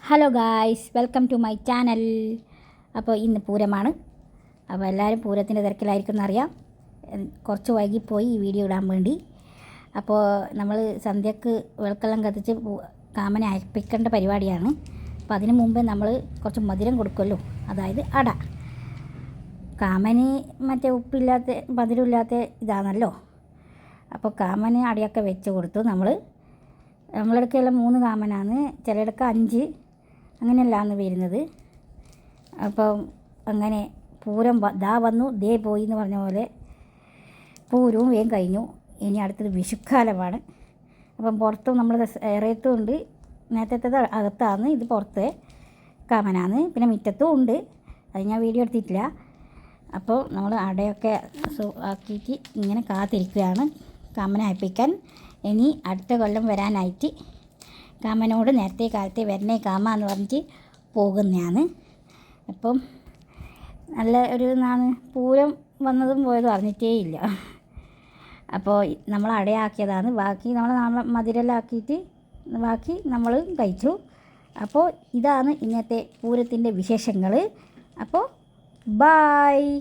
Hello guys, welcome to my channel. അപ്പോൾ ഇന്ന് പൂരമാണ്. അപ്പോൾ എല്ലാവരും പൂരത്തിൻ്റെ തിരക്കിലായിരിക്കും എന്നറിയാം. കുറച്ച് വൈകിപ്പോയി ഈ വീഡിയോ ഇടാൻ വേണ്ടി. അപ്പോൾ നമ്മൾ സന്ധ്യക്ക് വിളക്കെല്ലാം കത്തിച്ച് കാമനെ അയപ്പിക്കേണ്ട പരിപാടിയാണ്. അപ്പോൾ അതിന് മുമ്പേ നമ്മൾ കുറച്ച് മധുരം കൊടുക്കുമല്ലോ, അതായത് അട. കാമന് മറ്റേ ഉപ്പില്ലാത്ത മധുരമില്ലാത്ത ഇതാണല്ലോ. അപ്പോൾ കാമന് അടയൊക്കെ വെച്ച് കൊടുത്തു. നമ്മളെടുക്കെല്ലാം 3 കാമനാണ്, ചിലയിടക്ക് 5, അങ്ങനെയല്ലാന്ന് വരുന്നത്. അപ്പം അങ്ങനെ പൂരം ദാ വന്നു ദേ പോയി എന്ന് പറഞ്ഞ പോലെ പൂരവും വേഗം കഴിഞ്ഞു. ഇനി അടുത്തത് വിഷുക്കാലമാണ്. അപ്പം പുറത്തും നമ്മൾ ഇറയത്തും ഉണ്ട്. നേരത്തെ അകത്താണ്, ഇത് പുറത്തെ കാമനാണ്. പിന്നെ മുറ്റത്തും ഉണ്ട്, അത് ഞാൻ വീഡിയോ എടുത്തിട്ടില്ല. അപ്പോൾ നമ്മൾ അടയൊക്കെ ആക്കിയിട്ട് ഇങ്ങനെ കാത്തിരിക്കുകയാണ് കാമനെ അയപ്പിക്കാൻ. ഇനി അടുത്ത കൊല്ലം വരാനായിട്ട് കാമനോട് നേരത്തെ കാലത്തെ വരണേ കാമ എന്ന് പറഞ്ഞിട്ട് പോകുന്നതാണ്. അപ്പം നല്ല ഒരു നാണ് പൂരം വന്നതും പോയതും അറിഞ്ഞിട്ടേ ഇല്ല. അപ്പോൾ നമ്മൾ അടയാക്കിയതാണ്. ബാക്കി നമ്മൾ മധുരെല്ലാം ആക്കിയിട്ട് ബാക്കി നമ്മൾ കഴിച്ചു. അപ്പോൾ ഇതാണ് ഇന്നത്തെ പൂരത്തിൻ്റെ വിശേഷങ്ങൾ. അപ്പോൾ ബായ്.